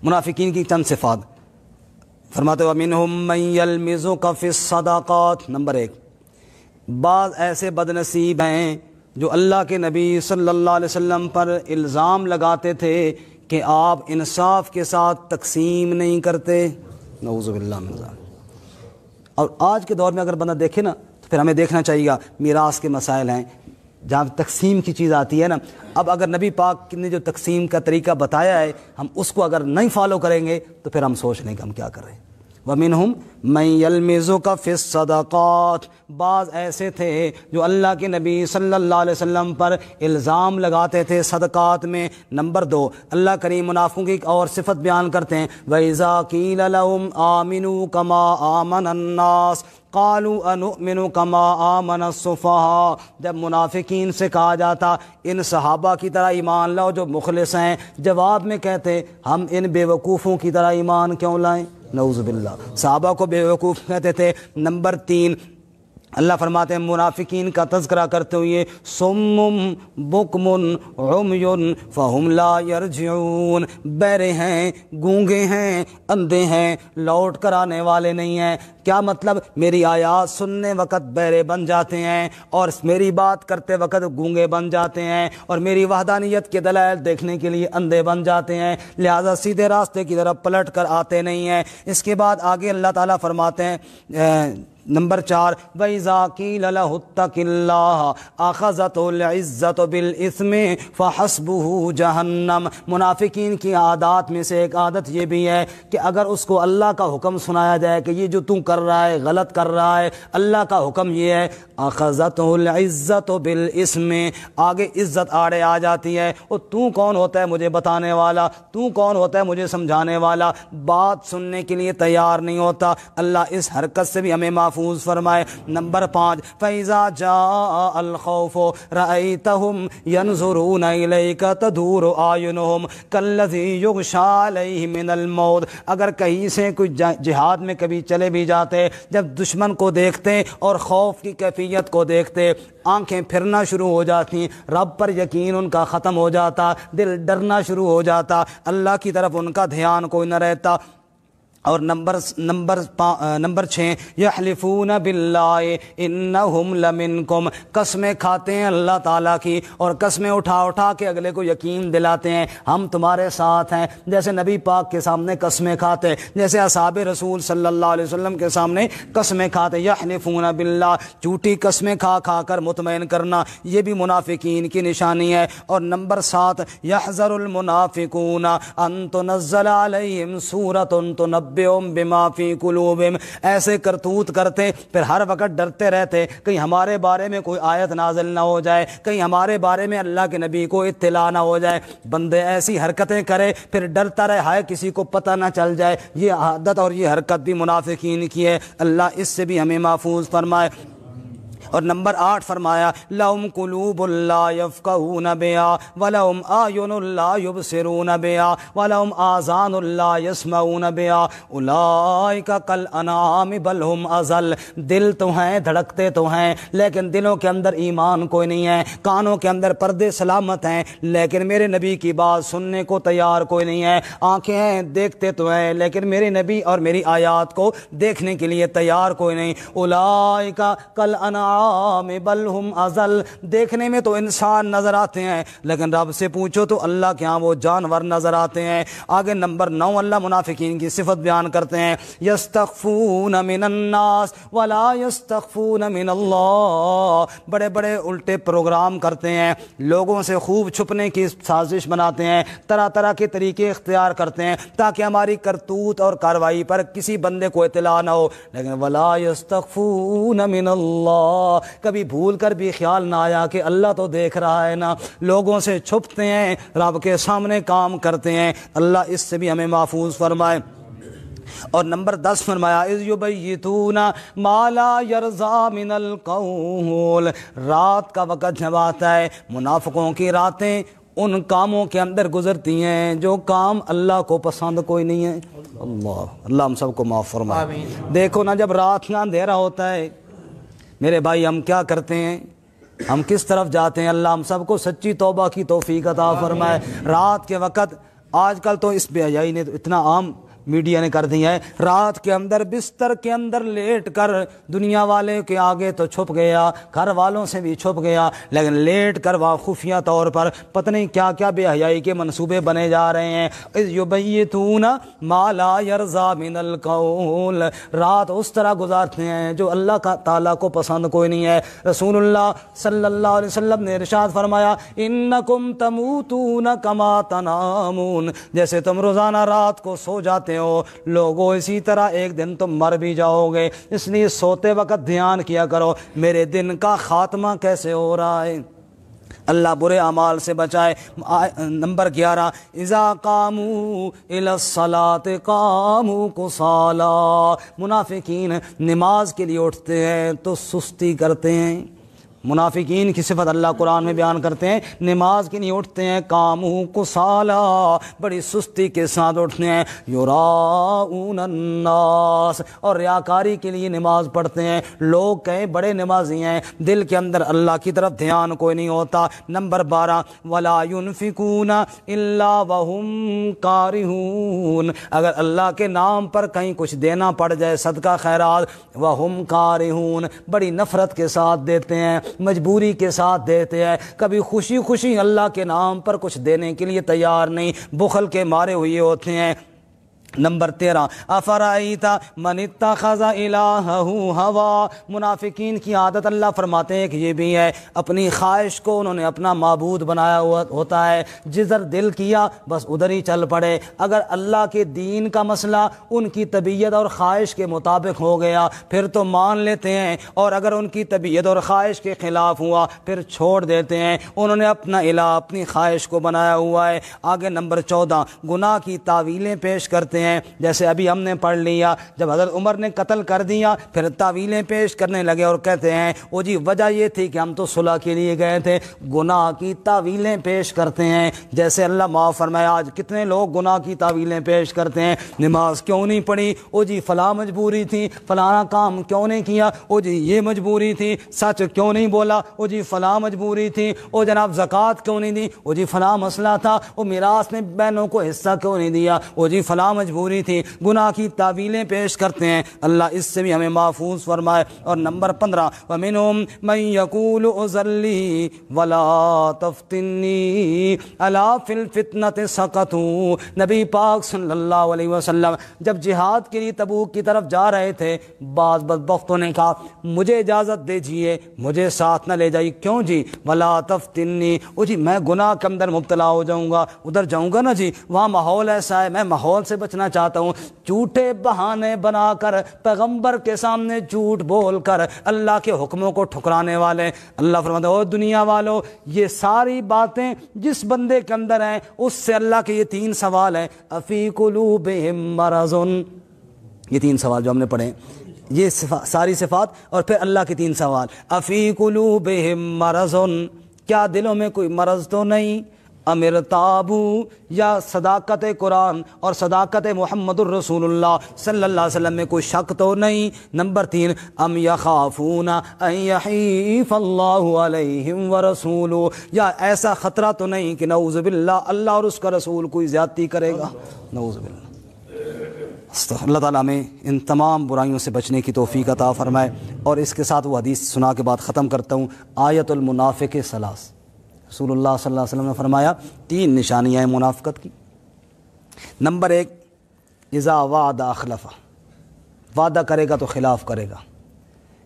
منافقین کی چند صفات فرماتے ہو وَمِنْهُمْ مَنْ يَلْمِزُكَ فِي الصَّدَقَاتِ۔ نمبر 1، بعض ایسے بدنصیب ہیں جو اللہ کے نبی صلی اللہ علیہ وسلم پر الزام لگاتے تھے کہ آپ انصاف کے ساتھ تقسیم نہیں کرتے، نعوذ باللہ من ذلک۔ اور آج کے دور میں اگر بندہ دیکھے نا تو پھر ہمیں دیکھنا چاہیے گا میراث کے مسائل ہیں جہاں تقسیم کی چیز آتی ہے نا، اب اگر نبی پاک نے جو تقسیم کا طریقہ بتایا ہے ہم اس کو اگر نہیں فالو کریں گے تو پھر ہم سوچ لیں کہ ہم کیا کر رہے ہیں۔ وَمِنْهُمْ مَنْ يَلْمِزُكَ فِي الصَّدَقَاتِ، بعض ایسے تھے جو اللہ کے نبی صلی اللہ علیہ وسلم پر الزام لگاتے تھے صدقات میں۔ نمبر 2، اللہ کریم منافقوں کی ایک اور صفت بیان کرتے ہیں وَإِذَا قِيلَ لَهُمْ آمِنُوا كَمَا آمَنَ النَّاسُ قَالُوا أَنُؤْمِنُ كَمَا آمَنَ السُّفَهَاءُ۔ جب منافقین سے کہا جاتا ان صحابہ کی طرح ایمان لاؤ جو مخلص ہیں، جواب میں کہتے ہم ان بے وقوفوں کی طرح ایمان کیوں لائیں، نعوذ باللہ، صحابہ کو بے وقوف کہتے تھے۔ نمبر 3، اللہ فرماتے ہیں منافقین کا تذکرہ کرتے ہوئے صم بکم عمی فہم لا یرجعون، بہرے ہیں، گونگے ہیں، اندھے ہیں، لوٹ کر آنے والے نہیں ہیں۔ کیا مطلب؟ میری آیات سننے وقت بہرے بن جاتے ہیں اور میری بات کرتے وقت گونگے بن جاتے ہیں اور میری وحدانیت کے دلائل دیکھنے کے لیے اندھے بن جاتے ہیں، لہذا سیدھے راستے کی طرف پلٹ کر آتے نہیں ہیں۔ اس کے بعد آگے اللہ تعالیٰ فرماتے ہیں نمبر 4، وَإِذَا قِيلَ لَهُ اتَّقِ اللَّهَ أَخَذَتْهُ الْعِزَّةُ بِالْإِثْمِ فَحَسْبُهُ جَهَنَّمَ۔ منافقین کی عادات میں سے ایک عادت یہ بھی ہے کہ اگر اس کو اللہ کا حکم سنایا جائے کہ یہ جو تم کر رہا ہے غلط کر رہا ہے، اللہ کا حکم یہ ہے أَخَذَتْهُ الْعِزَّةُ بِالْإِثْمِ، آگے عزت آڑے آ جاتی ہے، اور تو کون ہوتا ہے مجھے بتانے والا، تو کون ہوتا ہے مجھے سمجھانے والا، بات سننے کے لیے تیار نہیں ہوتا۔ اللہ اس حرکت سے بھی ہمیں محفوظ فرمائے۔ نمبر 5، فَإِذَا جَاءَ الْخَوْفُ رَأَيْتَهُمْ يَنْظُرُونَ إِلَيْكَ تَدُورُ أَعْيُنُهُمْ كَالَّذِي يُغْشَىٰ عَلَيْهِ مِنَ الْمَوْتِ۔ اگر کہیں سے کوئی جہاد میں کبھی چلے بھی جاتے، جب دشمن کو دیکھتے اور خوف کی کیفیت کو دیکھتے، آنکھیں پھرنا شروع ہو جاتی، رب پر یقین ان کا ختم ہو جاتا، دل ڈرنا شروع ہو جاتا، اللہ کی طرف ان کا دھیان کوئی نہ رہتا۔ اور نمبر 6، یحلفون باللہ انہم لمنکم، قسمیں کھاتے ہیں اللہ تعالیٰ کی اور قسمیں اٹھا اٹھا کے اگلے کو یقین دلاتے ہیں ہم تمہارے ساتھ ہیں، جیسے نبی پاک کے سامنے قسمیں کھاتے، جیسے اصحاب رسول صلی اللہ علیہ وسلم کے سامنے قسمیں کھاتے۔ یحلفون باللہ، جھوٹی قسمیں کھا کھا کر مطمئن کرنا، یہ بھی منافقین کی نشانی ہے۔ اور نمبر 7، یحذر المنافقون ان تنزل علیہم سورۃ تنبئہم بما فی قلوبہم، ایسے کرتوت کرتے پھر ہر وقت ڈرتے رہتے کہیں ہمارے بارے میں کوئی آیت نازل نہ ہو جائے، کہیں ہمارے بارے میں اللہ کے نبی کو اطلاع نہ ہو جائے۔ بندے ایسی حرکتیں کرے پھر ڈرتا رہے ہائے کسی کو پتہ نہ چل جائے، یہ عادت اور یہ حرکت بھی منافقین کی ہے، اللہ اس سے بھی ہمیں محفوظ فرمائے۔ اور نمبر 8 فرمایا لَهُمْ قُلُوبٌ لَا يَفْقَهُونَ بِهَا وَلَهُمْ أَعْيُنٌ لَا يُبْصِرُونَ بِهَا وَلَهُمْ آذَانٌ لَا يَسْمَعُونَ بِهَا أُولَٰئِكَ كَالْأَنْعَامِ بَلْ هُمْ أَضَلُّ۔ دل تو ہیں، دھڑکتے تو ہیں، لیکن دلوں کے اندر ایمان کوئی نہیں ہے، کانوں کے اندر پردے سلامت ہیں لیکن میرے نبی کی بات سننے کو تیار کوئی نہیں ہے، آنکھیں ہیں دیکھتے تو ہیں لیکن میرے نبی اور میری آیات کو دیکھنے کے لیے تیار کوئی نہیں۔ أُولَٰئِكَ كَالْأَنْعَامِ بل ہم اضل، دیکھنے میں تو انسان نظر آتے ہیں لیکن رب سے پوچھو تو اللہ کے ہاں وہ جانور نظر آتے ہیں۔ آگے نمبر 9 اللہ منافقین کی صفت بیان کرتے ہیں یستخفون من الناس ولا یستخفون من اللہ، بڑے بڑے الٹے پروگرام کرتے ہیں، لوگوں سے خوب چھپنے کی سازش بناتے ہیں، طرح طرح کے طریقے اختیار کرتے ہیں تاکہ ہماری کرتوت اور کارروائی پر کسی بندے کو اطلاع نہ ہو، لیکن ولا یستخفون من اللہ، کبھی بھول کر بھی خیال نہ آیا کہ اللہ تو دیکھ رہا ہے نا، لوگوں سے چھپتے ہیں، رب کے سامنے کام کرتے ہیں، اللہ اس سے بھی ہمیں محفوظ فرمائے۔ اور نمبر 10 فرمایا اذ یبیتون ما لا یرضی من القول، رات کا وقت جب آتا ہے منافقوں کی راتیں ان کاموں کے اندر گزرتی ہیں جو کام اللہ کو پسند کوئی نہیں ہے۔ اللہ ہم سب کو معاف فرمائے۔ دیکھو نا جب رات کا اندھیرا ہوتا ہے میرے بھائی ہم کیا کرتے ہیں، ہم کس طرف جاتے ہیں، اللہ ہم سب کو سچی توبہ کی توفیق عطا فرمائے۔ رات کے وقت آج کل تو اس بے حیائی نے تو اتنا عام میڈیا نے کر دیا ہے، رات کے اندر بستر کے اندر لیٹ کر دنیا والے کے آگے تو چھپ گیا، گھر والوں سے بھی چھپ گیا، لیکن لیٹ کر وہ خفیہ طور پر پتہ نہیں کیا کیا بے حیائی کے منصوبے بنے جا رہے ہیں۔ اذ یبیتون ما لا یرضی من القول، رات اس طرح گزارتے ہیں جو اللہ کا تعالیٰ کو پسند کوئی نہیں ہے۔ رسول اللہ صلی اللہ علیہ وسلم نے ارشاد فرمایا انکم تموتون کما تنامون، جیسے تم روزانہ رات کو سو جاتے ہو لوگوں اسی طرح ایک دن تم مر بھی جاؤ گے، اس لیے سوتے وقت دھیان کیا کرو میرے دن کا خاتمہ کیسے ہو رہا ہے، اللہ برے اعمال سے بچائے۔ نمبر 11 اذا قاموا الی الصلاۃ قاموا کسالی، منافقین نماز کے لیے اٹھتے ہیں تو سستی کرتے ہیں۔ منافقین کی صفت اللہ قرآن میں بیان کرتے ہیں، نماز کے لیے اٹھتے ہیں قاموا کسالی، بڑی سستی کے ساتھ اٹھتے ہیں، یراؤون الناس، اور ریاکاری کے لیے نماز پڑھتے ہیں، لوگ کہیں بڑے نمازی ہیں، دل کے اندر اللہ کی طرف دھیان کوئی نہیں ہوتا۔ نمبر 12 ولا ينفقون الا وهم کارہون، اگر اللہ کے نام پر کہیں کچھ دینا پڑ جائے صدقہ خیرات، وهم کارہون، بڑی نفرت کے ساتھ دیتے ہیں، مجبوری کے ساتھ دیتے ہیں، کبھی خوشی خوشی اللہ کے نام پر کچھ دینے کے لیے تیار نہیں، بخل کے مارے ہوئے ہوتے ہیں۔ نمبر 13 افرائیت من اتخذ الہہ ہوا، منافقین کی عادت اللہ فرماتے ہیں کہ یہ بھی ہے، اپنی خواہش کو انہوں نے اپنا معبود بنایا ہوا ہوتا ہے، جدھر دل کیا بس ادھر ہی چل پڑے، اگر اللہ کے دین کا مسئلہ ان کی طبیعت اور خواہش کے مطابق ہو گیا پھر تو مان لیتے ہیں، اور اگر ان کی طبیعت اور خواہش کے خلاف ہوا پھر چھوڑ دیتے ہیں، انہوں نے اپنا الہ اپنی خواہش کو بنایا ہوا ہے۔ آگے نمبر 14 گناہ کی تعویلیں پیش کرتے ہیں، جیسے ابھی ہم نے پڑھ لیا جب حضرت عمر نے قتل کر دیا پھر تعویلیں پیش کرنے لگے اور کہتے ہیں وہ جی وجہ یہ تھی کہ ہم تو صلح کے لیے گئے تھے، گناہ کی تعویلیں پیش کرتے ہیں، جیسے اللہ معاف فرمائے آج کتنے لوگ گناہ کی تعویلیں پیش کرتے ہیں، نماز کیوں نہیں پڑھی، وہ جی فلاں مجبوری تھی، فلانا کام کیوں نہیں کیا، وہ جی یہ مجبوری تھی، سچ کیوں نہیں بولا، وہ جی فلاں مجبوری تھی، وہ جناب زکوٰۃ کیوں نہیں دی، وہ جی فلاں مسئلہ تھا، وہ میراث میں بہنوں کو حصہ کیوں نہیں دیا، وہ جی فلاں مجبوری تھی، گناہ کی تعویلیں پیش کرتے ہیں، اللہ اس سے بھی ہمیں محفوظ فرمائے۔ اور نمبر 15 وَمِنْهُمْ مَنْ يَقُولُ اُذَلِّي وَلَا تَفْتِنِّي أَلَا فِي الْفِتْنَةِ سَقَطُوا، نبی پاک صلی اللہ علیہ وسلم جب جہاد کے لیے تبوک کی طرف جا رہے تھے بعض بدبختوں نے کہا مجھے اجازت دیجئے مجھے ساتھ نہ لے جائیے، کیوں جی وَلَا تَفْتِنِّي، وہ جی میں گناہ کے اندر مبتلا ہو جاؤں گا، ادھر جاؤں گا نا جی وہاں ماحول ایسا ہے، میں ماحول سے بچنا چاہتا ہوں، جھوٹے بہانے بنا کر پیغمبر کے سامنے جھوٹ بول کر اللہ کے حکموں کو ٹھکرانے والے، اللہ فرماتا ہے او دنیا والو یہ ساری باتیں جس بندے کے اندر ہیں اس سے اللہ کے یہ 3 سوال ہیں، افی قلوبہم مرض، یہ 3 سوال جو ہم نے پڑھے یہ ساری صفات، اور پھر اللہ کے 3 سوال، افی قلوبہم مرض، کیا دلوں میں کوئی مرض تو نہیں، امر تابو، یا صداقت قرآن اور صداقت محمد الرسول اللہ صلی اللہ علیہ وسلم میں کوئی شک تو نہیں، نمبر 3 ام یخافون ان یحیف اللہ علیہم ورسولہ، یا ایسا خطرہ تو نہیں کہ نعوذ باللہ اللہ اور اس کا رسول کوئی زیادتی کرے گا، نعوذ باللہ۔ اللہ تعالیٰ ہمیں ان تمام برائیوں سے بچنے کی توفیق عطا فرمائے۔ اور اس کے ساتھ وہ حدیث سنا کے بعد ختم کرتا ہوں، آیت المنافق ثلاث، رسول اللہ صلی اللہ علیہ وسلم نے فرمایا 3 نشانیاں ہیں منافقت کی۔ نمبر 1 اذا وعد اخلف، وعدہ کرے گا تو خلاف کرے گا،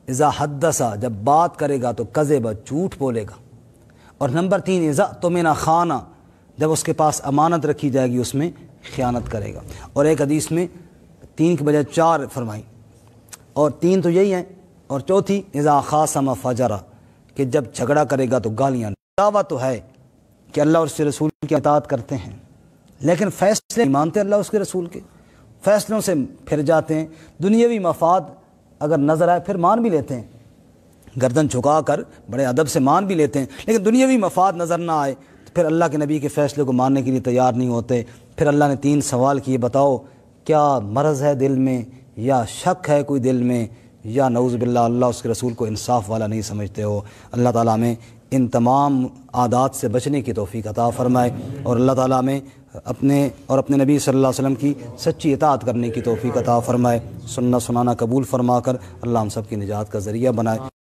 اذا حدث، جب بات کرے گا تو کذب، جھوٹ بولے گا، اور نمبر 3 اذا اؤتمن خان، جب اس کے پاس امانت رکھی جائے گی اس میں خیانت کرے گا۔ اور ایک حدیث میں 3 کے بجائے 4 فرمائی، اور 3 تو یہی ہیں، اور چوتھی اذا خاصم فجر، کہ جب جھگڑا کرے گا تو گالیاں۔ دعویٰ تو ہے کہ اللہ اور اس کے رسول کی اطاعت کرتے ہیں لیکن فیصلے نہیں مانتے اللہ اس کے رسول کے، فیصلوں سے پھر جاتے ہیں، دنیاوی مفاد اگر نظر آئے پھر مان بھی لیتے ہیں، گردن جھکا کر بڑے ادب سے مان بھی لیتے ہیں، لیکن دنیاوی مفاد نظر نہ آئے تو پھر اللہ کے نبی کے فیصلے کو ماننے کے لیے تیار نہیں ہوتے۔ پھر اللہ نے 3 سوال کیے، بتاؤ کیا مرض ہے دل میں، یا شک ہے کوئی دل میں، یا نعوذ باللہ اللہ اس کے رسول کو انصاف والا نہیں سمجھتے ہو۔ اللہ تعالیٰ ہمیں ان تمام عادات سے بچنے کی توفیق عطا فرمائے، اور اللہ تعالیٰ ہمیں اپنے نبی صلی اللہ علیہ وسلم کی سچی اطاعت کرنے کی توفیق عطا فرمائے، سننا سنانا قبول فرما کر اللہ ہم سب کی نجات کا ذریعہ بنائے۔